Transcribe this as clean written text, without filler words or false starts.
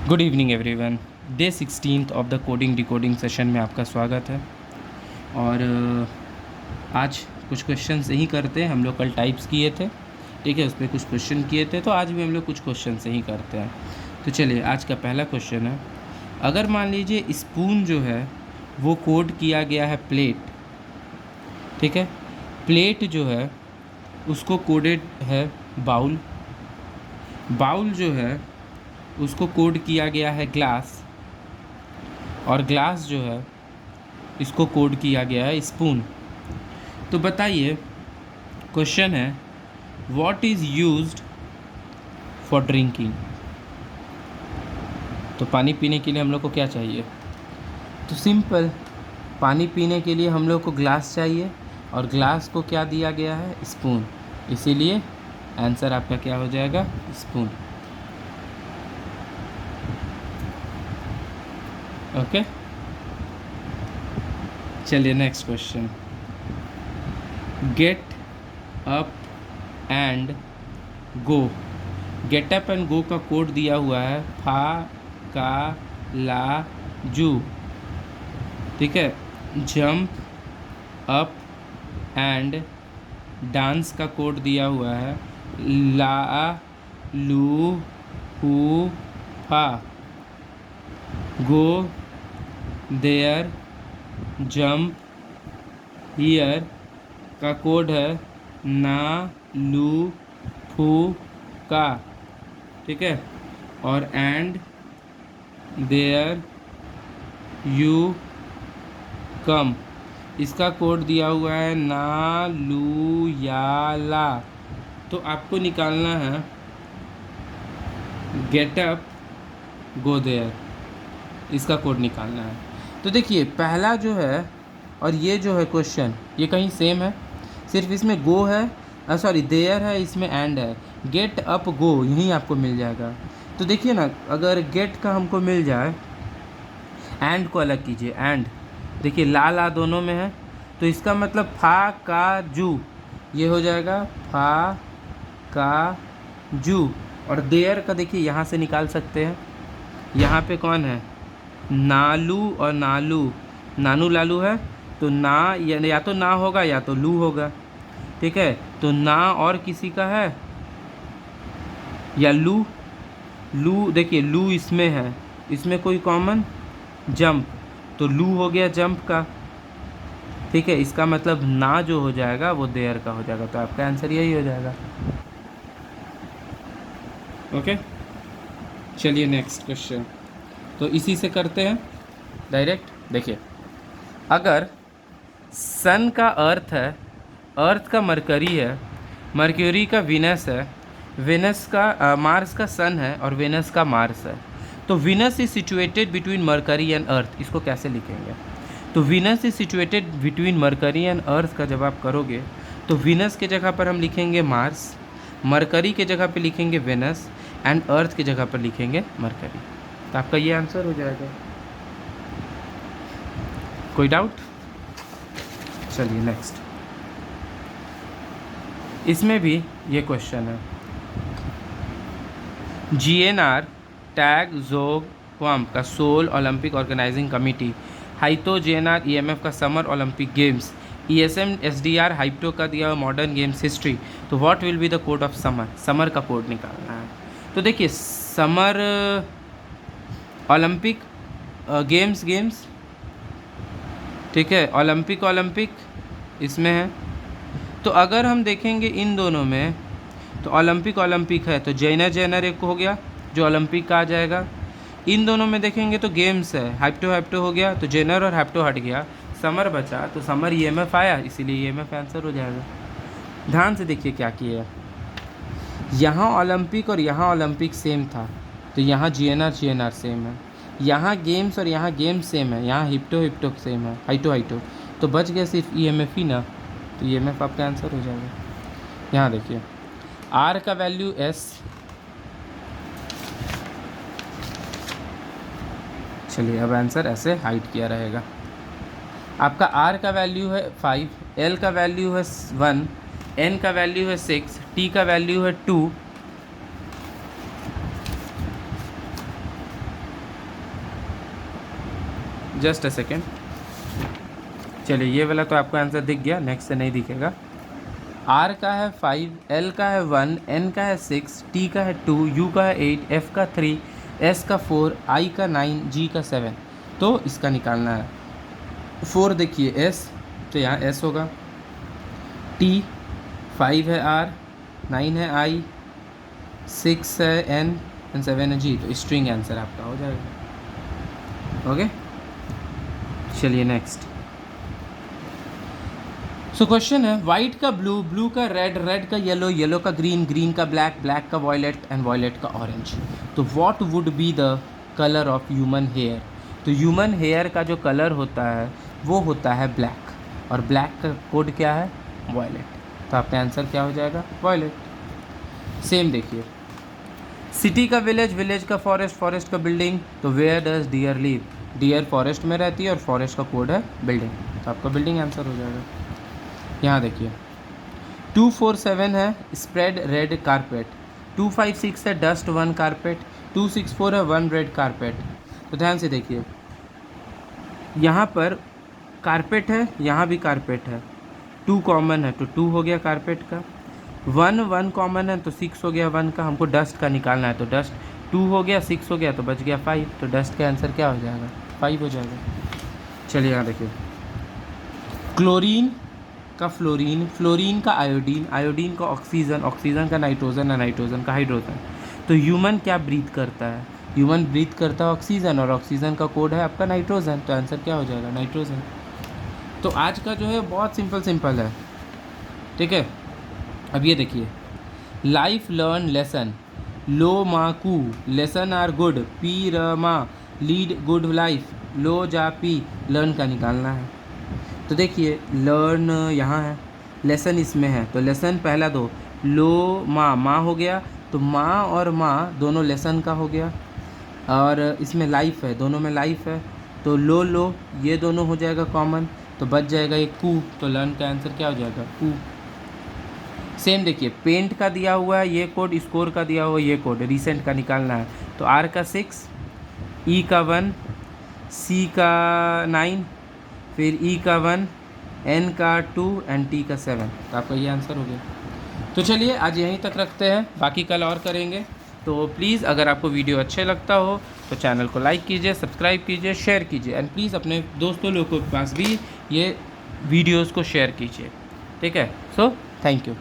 Good evening everyone. Day 16 of the coding decoding session में आपका स्वागत है। और आज कुछ क्वेश्चन यही करते हैं। हम लोग कल टाइप्स किए थे, ठीक है, उस पर कुछ क्वेश्चन किए थे, तो आज भी हम लोग कुछ क्वेश्चन यही करते हैं। तो चलिए, आज का पहला क्वेश्चन है, अगर मान लीजिए स्पून जो है वो कोड किया गया है प्लेट, ठीक है, प्लेट जो है उसको कोडेड है बाउल, बाउल जो है उसको कोड किया गया है ग्लास, और ग्लास जो है इसको कोड किया गया है स्पून। तो बताइए, क्वेश्चन है what is used for drinking. तो पानी पीने के लिए हम लोग को क्या चाहिए? तो सिंपल, पानी पीने के लिए हम लोग को ग्लास चाहिए, और ग्लास को क्या दिया गया है? स्पून। इसीलिए आंसर आपका क्या हो जाएगा? स्पून। ओके, चलिए next question. Get up and go. Get up and go का कोड दिया हुआ है फा का ला जू, ठीक है। जंप अप एंड डांस का कोड दिया हुआ है ला लू हू फा। गो देयर जंप हियर का कोड है ना लू फू का, ठीक है। और एंड देयर यू कम, इसका कोड दिया हुआ है ना लू या ला। तो आपको निकालना है गेट अप गो देयर, इसका कोड निकालना है। तो देखिए, पहला जो है और ये जो है क्वेश्चन, ये कहीं सेम है, सिर्फ इसमें गो है, सॉरी देयर है, इसमें एंड है। गेट अप गो यहीं आपको मिल जाएगा। तो देखिए ना, अगर गेट का हमको मिल जाए, एंड को अलग कीजिए, एंड देखिए ला ला दोनों में है, तो इसका मतलब फा का जू, ये हो जाएगा फा का जू। और देयर का देखिए यहाँ से निकाल सकते हैं, यहाँ पे कौन है? नालू और नालू, नानू लालू है, तो ना या तो ना होगा या तो लू होगा, ठीक है। तो ना और किसी का है या लू, लू देखिए लू इसमें है, इसमें कोई कॉमन जंप, तो लू हो गया जंप का, ठीक है। इसका मतलब ना जो हो जाएगा वो देयर का हो जाएगा, तो आपका आंसर यही हो जाएगा। ओके, चलिए नेक्स्ट क्वेश्चन। तो इसी से करते हैं डायरेक्ट। देखिए, अगर सन का अर्थ है, अर्थ का मरकरी है, मर्क्यूरी का वीनस है, वीनस का मार्स का सन है, और वीनस का मार्स है। तो Venus is situated between mercury and earth, इसको कैसे लिखेंगे? तो Venus is situated between mercury and earth का जब आप करोगे, तो वीनस के जगह पर हम लिखेंगे मार्स, मरकरी के जगह पर लिखेंगे वीनस, एंड अर्थ की जगह पर लिखेंगे मरकरी। तो आपका ये आंसर हो जाएगा। कोई डाउट? चलिए नेक्स्ट, इसमें भी ये क्वेश्चन है, GNR टैग जोग वाम का सोल ओलंपिक ऑर्गेनाइजिंग कमेटी, हाइतो JNR EMF का summer Olympic games, ESM SDR हाइप्टो का दिया मॉडर्न गेम्स हिस्ट्री। तो what will be the code of summer? Summer का कोड निकालना है। तो देखिए, समर ओलंपिक गेम्स, ठीक है, ओलंपिक ओलंपिक इसमें है। तो अगर हम देखेंगे इन दोनों में, तो ओलंपिक ओलंपिक है, तो जैनर एक हो गया जो ओलंपिक का आ जाएगा। इन दोनों में देखेंगे तो गेम्स है, हाइप्टो हो गया, तो जेनर और हाइप्टो हट गया, समर बचा, तो समर EMF आया, इसीलिए EMF आंसर हो जाएगा। ध्यान से देखिए क्या किया, यहाँ ओलंपिक और यहाँ ओलंपिक सेम था, तो यहाँ GNR सेम है, यहाँ गेम्स और यहाँ गेम्स सेम है, यहाँ हिप्टो सेम है, हाइटो, तो बच गया सिर्फ EMF ही ना, तो EMF आपका आंसर हो जाएगा। यहाँ देखिए, R का वैल्यू S, चलिए अब आंसर ऐसे हाइड किया रहेगा। आपका R का वैल्यू है 5, L का वैल्यू है 1, N का वैल्यू है 6, T का वैल्यू है 2, जस्ट अ सेकेंड। चलिए ये वाला तो आपको आंसर दिख गया, नेक्स्ट से नहीं दिखेगा। R का है 5, L का है 1, N का है 6, T का है 2, U का है 8, F का 3, S का 4, I का 9, G का 7। तो इसका निकालना है। 4 देखिए S, तो यहाँ S होगा। T, 5 है R, 9 है I, 6 है N एंड 7 है G। तो स्ट्रिंग आंसर आपका हो जाएगा। ओके, चलिए नेक्स्ट। सो क्वेश्चन है वाइट का ब्लू, ब्लू का रेड, रेड का येलो, येलो का ग्रीन, ग्रीन का ब्लैक, ब्लैक का वॉयलेट एंड वॉयलेट का ऑरेंज। तो what would be the colour of human hair? तो ह्यूमन हेयर का जो कलर होता है वो होता है ब्लैक, और ब्लैक का कोड क्या है? वॉयलेट। तो आपका आंसर क्या हो जाएगा? वॉयलेट। सेम देखिए, सिटी का विलेज, विलेज का फॉरेस्ट, फॉरेस्ट का बिल्डिंग। तो where does deer live? Deer forest में रहती है और फॉरेस्ट का कोड है बिल्डिंग। तो आपका बिल्डिंग आंसर हो जाएगा। यहाँ देखिए 247 है स्प्रेड रेड कारपेट, 256 है डस्ट 1 कारपेट, 264 है 1 रेड कारपेट। तो ध्यान से देखिए, यहाँ पर कारपेट है, यहाँ भी कारपेट है, 2 कॉमन है तो 2 हो गया कारपेट का, 1 कॉमन है तो 6 हो गया 1 का। हमको डस्ट का निकालना है, तो डस्ट 2 हो गया, 6 हो गया तो बच गया 5। तो डस्ट का आंसर क्या हो जाएगा? 5 हो जाएगा। चलिए यहाँ देखिए, क्लोरीन का फ्लोरीन, फ्लोरीन का आयोडीन, आयोडीन का ऑक्सीजन, ऑक्सीजन का नाइट्रोजन, नाइट्रोजन का हाइड्रोजन। तो ह्यूमन क्या ब्रीथ करता है? ह्यूमन ब्रीथ करता है ऑक्सीजन, और ऑक्सीजन का कोड है आपका नाइट्रोजन। तो आंसर क्या हो जाएगा? नाइट्रोजन। तो आज का जो है बहुत सिंपल है, ठीक है। अब ये देखिए, लाइफ लर्न लेसन, लो मा कू, लेसन आर गुड, पी र मा, लीड गुड लाइफ, लो जा पी। लर्न का निकालना है। तो देखिए लर्न यहाँ है, लेसन इसमें है, तो लेसन पहला दो, लो माँ, माँ हो गया, तो माँ और माँ दोनों लेसन का हो गया। और इसमें लाइफ है, दोनों में लाइफ है, तो लो लो ये दोनों हो जाएगा कॉमन, तो बच जाएगा एक कू। तो लर्न का आंसर क्या हो जाएगा? कू। सेम देखिए, पेंट का दिया हुआ है ये कोड, स्कोर का दिया हुआ है ये कोड, रिसेंट का निकालना है। तो R का 6, E का 1, C का 9, फिर E का 1, N का 2 एंड T का 7। तो आपका ये आंसर हो गया। तो चलिए आज यहीं तक रखते हैं, बाकी कल और करेंगे। तो प्लीज़ अगर आपको वीडियो अच्छे लगता हो तो चैनल को लाइक कीजिए, सब्सक्राइब कीजिए, शेयर कीजिए, एंड प्लीज़ अपने दोस्तों लोगों के पास भी ये वीडियोज़ को शेयर कीजिए, ठीक है। So thank you.